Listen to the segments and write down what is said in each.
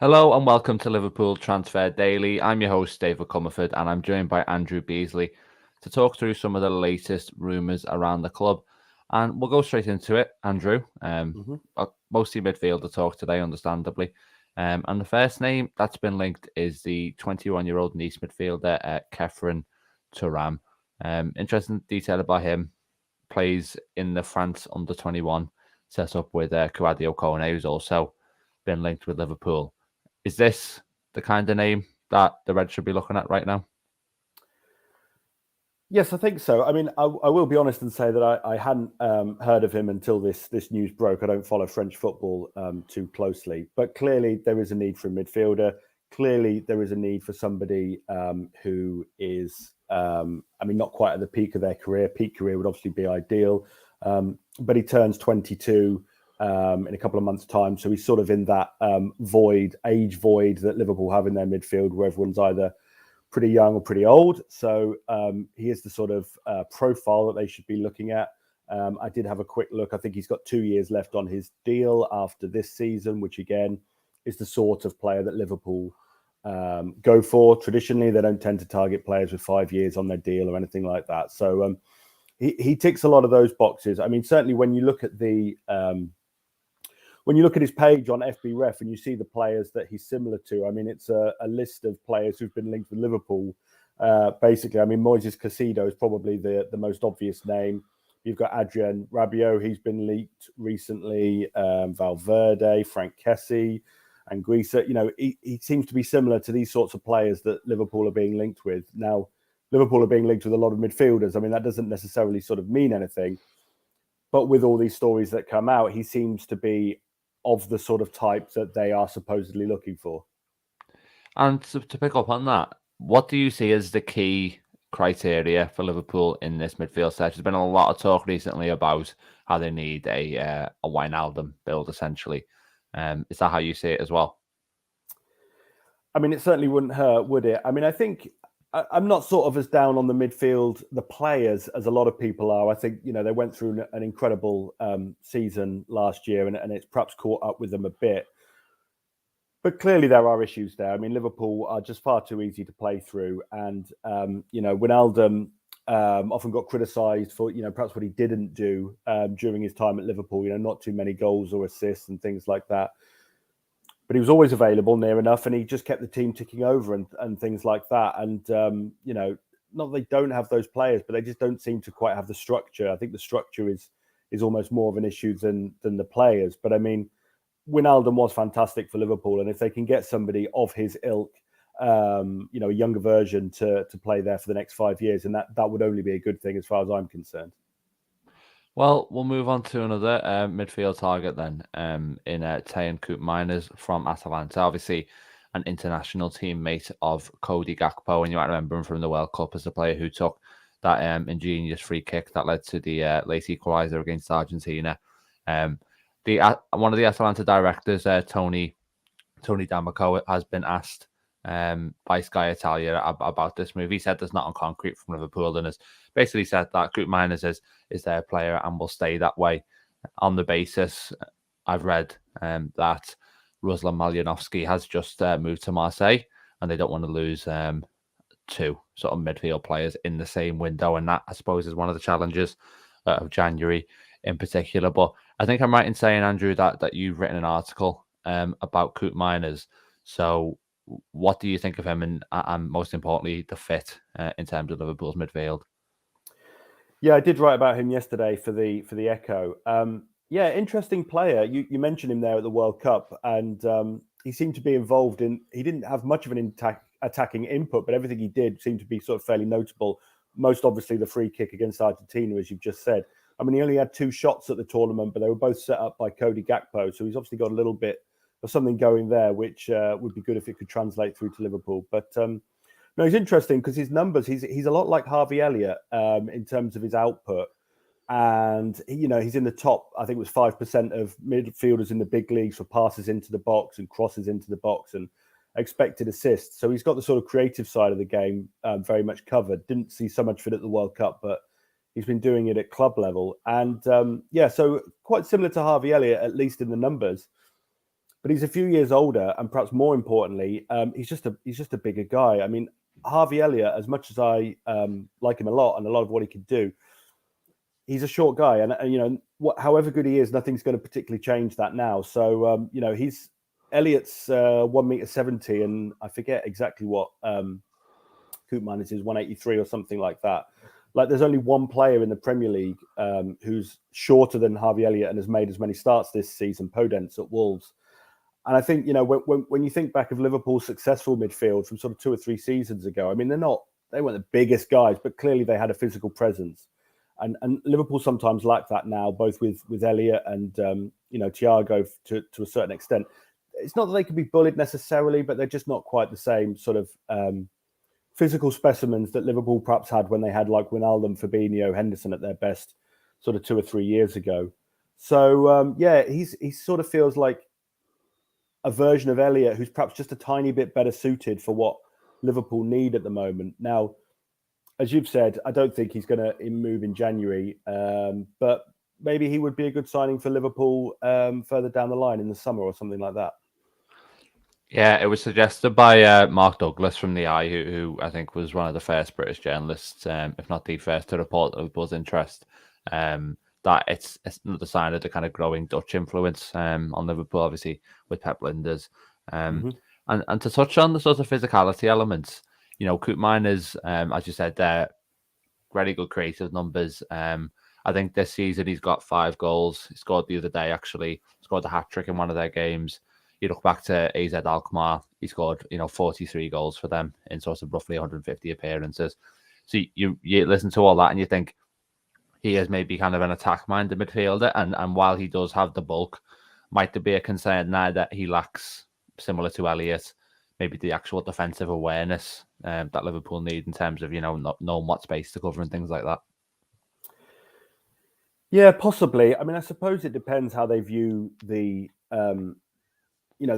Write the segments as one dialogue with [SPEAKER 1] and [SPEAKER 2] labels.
[SPEAKER 1] Hello and welcome to Liverpool Transfer Daily. I'm your host, David Comerford, and I'm joined by Andrew Beasley to talk through some of the latest rumours around the club. And we'll go straight into it, Andrew.
[SPEAKER 2] hmm
[SPEAKER 1] Mostly midfielder talk today, understandably. And the first name that's been linked is the 21-year-old Nice midfielder, Khephren Thuram. Interesting detail about him. Plays in the France under-21 set up with Kouadio Kone, who's also been linked with Liverpool. Is this the kind of name that the Reds should be looking at right now?
[SPEAKER 2] Yes, I think so. I mean, I will be honest and say that I hadn't heard of him until this news broke. I don't follow French football too closely, but clearly there is a need for a midfielder. Clearly there is a need for somebody who is, not quite at the peak of their career. Peak career would obviously be ideal, but he turns 22 in a couple of months' time, so he's sort of in that age void that Liverpool have in their midfield, where everyone's either pretty young or pretty old. So he is the sort of profile that they should be looking at. I did have a quick look. I think he's got 2 years left on his deal after this season, which again is the sort of player that Liverpool go for. Traditionally, they don't tend to target players with 5 years on their deal or anything like that. So he ticks a lot of those boxes. I mean, certainly when you look at his page on FBref and you see the players that he's similar to, I mean, it's a list of players who've been linked with Liverpool. Basically, I mean, Moises Caicedo is probably the most obvious name. You've got Adrien Rabiot, he's been leaked recently, Valverde, Frank Kessie, and Anguissa. You know, he seems to be similar to these sorts of players that Liverpool are being linked with. Now, Liverpool are being linked with a lot of midfielders. I mean, that doesn't necessarily sort of mean anything. But with all these stories that come out, he seems to be of the sort of type that they are supposedly looking for.
[SPEAKER 1] And to pick up on that, what do you see as the key criteria for Liverpool in this midfield search? There's been a lot of talk recently about how they need a Wijnaldum build, essentially. Is that how you see it as well?
[SPEAKER 2] I mean, it certainly wouldn't hurt, would it? I mean, I think I'm not sort of as down on the midfield, the players, as a lot of people are. I think, they went through an incredible season last year, and it's perhaps caught up with them a bit. But clearly there are issues there. I mean, Liverpool are just far too easy to play through. And, Wijnaldum often got criticised for, perhaps what he didn't do during his time at Liverpool, not too many goals or assists and things like that. But he was always available near enough, and he just kept the team ticking over and things like that. And, not that they don't have those players, but they just don't seem to quite have the structure. I think the structure is almost more of an issue than the players. But I mean, Wijnaldum was fantastic for Liverpool, and if they can get somebody of his ilk, a younger version to play there for the next 5 years, and that would only be a good thing as far as I'm concerned.
[SPEAKER 1] Well, we'll move on to another midfield target then in Teun Koopmeiners from Atalanta. Obviously, an international teammate of Cody Gakpo, and you might remember him from the World Cup as a player who took that ingenious free kick that led to the late equaliser against Argentina. One of the Atalanta directors, Tony D'Amico, has been asked by Sky Italia about this move. He said there's not on concrete from Liverpool, and has basically said that Koopmeiners is their player and will stay that way. On the basis, I've read that Ruslan Malyanovsky has just moved to Marseille, and they don't want to lose two sort of midfield players in the same window, and that, I suppose, is one of the challenges of January in particular. But I think I'm right in saying, Andrew, that you've written an article about Koopmeiners. So what do you think of him, and most importantly, the fit in terms of Liverpool's midfield?
[SPEAKER 2] Yeah, I did write about him yesterday for the Echo. Yeah, interesting player. You mentioned him there at the World Cup, and he seemed to be involved in. He didn't have much of an attacking input, but everything he did seemed to be sort of fairly notable. Most obviously, the free kick against Argentina, as you've just said. I mean, he only had 2 shots at the tournament, but they were both set up by Cody Gakpo, so he's obviously got a little bit of something going there, which would be good if it could translate through to Liverpool. But no, he's interesting because his numbers, he's a lot like Harvey Elliott in terms of his output. And, he's in the top, I think it was 5% of midfielders in the big leagues for passes into the box and crosses into the box and expected assists. So he's got the sort of creative side of the game very much covered. Didn't see so much of it at the World Cup, but he's been doing it at club level. And so quite similar to Harvey Elliott, at least in the numbers. but he's a few years older, and perhaps more importantly, he's just a bigger guy. I mean, Harvey Elliott, as much as I like him a lot and a lot of what he can do, he's a short guy, and however good he is, nothing's going to particularly change that now. So Elliott's 1.70 meters, and I forget exactly what Koopmeiners is, 183 or something like that. Like, there's only one player in the Premier League who's shorter than Harvey Elliott and has made as many starts this season, Podence at Wolves. And I think, when you think back of Liverpool's successful midfield from sort of 2 or 3 seasons ago, I mean, they weren't the biggest guys, but clearly they had a physical presence. And Liverpool sometimes lack that now, both with Elliott and Thiago to a certain extent. It's not that they can be bullied necessarily, but they're just not quite the same sort of physical specimens that Liverpool perhaps had when they had like Wijnaldum, Fabinho, Henderson at their best, sort of 2 or 3 years ago. So he sort of feels like a version of Elliott who's perhaps just a tiny bit better suited for what Liverpool need at the moment. Now, as you've said, I don't think he's going to move in January, but maybe he would be a good signing for Liverpool further down the line in the summer or something like that.
[SPEAKER 1] Yeah, it was suggested by Mark Douglas from the Eye, who I think was one of the first British journalists, if not the first, to report Liverpool's interest. That it's another sign of the kind of growing Dutch influence on Liverpool, obviously with Pep Linders. And to touch on the sort of physicality elements, Koopmeiners, as you said, they're very good creative numbers. I think this season he's got 5 goals. He scored the other day, actually. Scored a hat-trick in one of their games. You look back to AZ Alkmaar, he scored, 43 goals for them in sort of roughly 150 appearances. So you listen to all that and you think he is maybe kind of an attack-minded midfielder. And while he does have the bulk, might there be a concern now that he lacks, similar to Elliott, maybe the actual defensive awareness that Liverpool need in terms of, not knowing what space to cover and things like that?
[SPEAKER 2] Yeah, possibly. I mean, I suppose it depends how they view the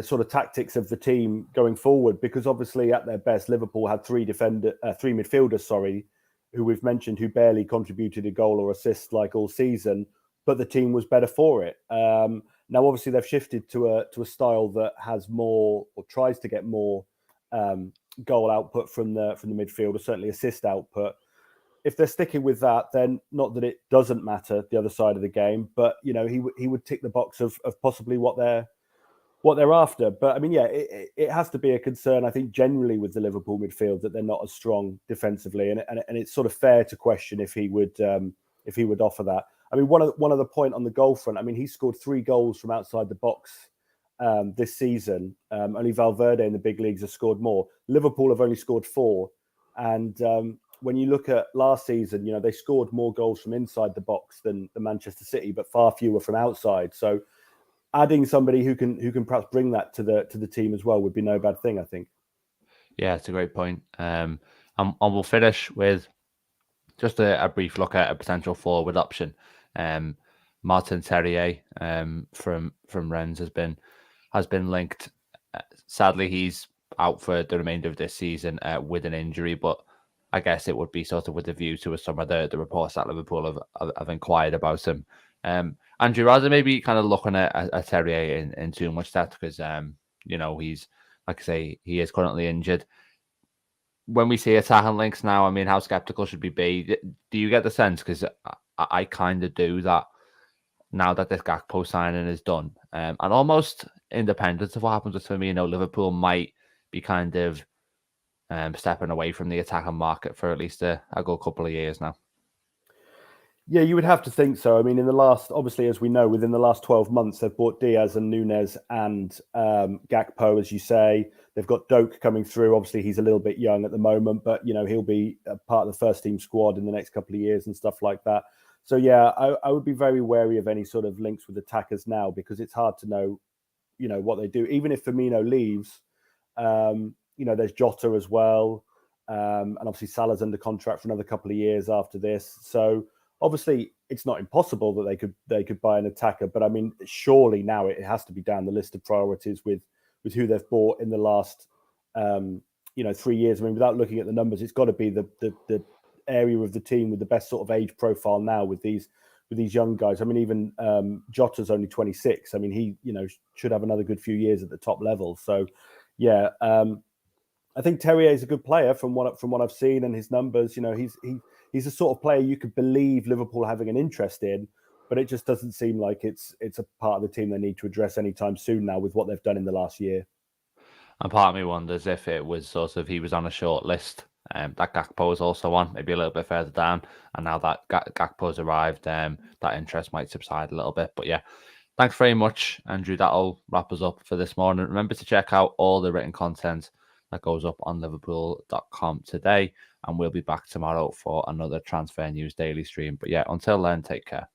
[SPEAKER 2] sort of tactics of the team going forward, because obviously at their best, Liverpool had 3 midfielders, who we've mentioned, who barely contributed a goal or assist like all season, but the team was better for it. Now, obviously, they've shifted to a style that has more, or tries to get more goal output from the midfield, or certainly assist output. If they're sticking with that, then not that it doesn't matter the other side of the game, but he would tick the box of possibly what they're after. But I mean, yeah, it has to be a concern, I think, generally with the Liverpool midfield, that they're not as strong defensively, and it's sort of fair to question if he would offer that. I mean, one other point on the goal front. I mean, he scored 3 goals from outside the box this season. Only Valverde in the big leagues has scored more. Liverpool have only scored 4, and when you look at last season, they scored more goals from inside the box than the Manchester City, but far fewer from outside. So adding somebody who can perhaps bring that to the team as well would be no bad thing, I think. Yeah,
[SPEAKER 1] it's a great point. And we'll finish with just a brief look at a potential forward option. Martin Terrier from Rennes has been linked. Sadly, he's out for the remainder of this season with an injury, but I guess it would be sort of with a view to some of the reports that Liverpool have inquired about him. Andrew, rather maybe kind of looking at Terrier in too much depth, because he's, like I say, he is currently injured. When we see attacking links now, I mean, how skeptical should we be? Do you get the sense, because I kind of do, that now that this Gakpo signing is done, and almost independent of what happens with Firmino, Liverpool might be kind of stepping away from the attacking market for at least a good couple of years now?
[SPEAKER 2] Yeah, you would have to think so. I mean, obviously, as we know, within the last 12 months, they've bought Diaz and Nunez and Gakpo, as you say. They've got Doak coming through. Obviously, he's a little bit young at the moment, but, he'll be a part of the first team squad in the next couple of years and stuff like that. So, yeah, I would be very wary of any sort of links with attackers now, because it's hard to know, what they do. Even if Firmino leaves, there's Jota as well. And obviously, Salah's under contract for another couple of years after this. So, obviously, it's not impossible that they could buy an attacker, but I mean, surely now it has to be down the list of priorities with who they've bought in the last 3 years. I mean, without looking at the numbers, it's got to be the area of the team with the best sort of age profile now, with these these young guys. I mean, even Jota's only 26. I mean, he should have another good few years at the top level. So, yeah, I think Terrier is a good player from what I've seen and his numbers. He's the sort of player you could believe Liverpool having an interest in, but it just doesn't seem like it's a part of the team they need to address anytime soon now with what they've done in the last year.
[SPEAKER 1] And part of me wonders if it was sort of he was on a short list that Gakpo was also on, maybe a little bit further down, and now that Gakpo's arrived, that interest might subside a little bit. But yeah, thanks very much, Andrew. That'll wrap us up for this morning. Remember to check out all the written content that goes up on liverpool.com today, and we'll be back tomorrow for another Transfer News Daily stream. But yeah, until then, take care.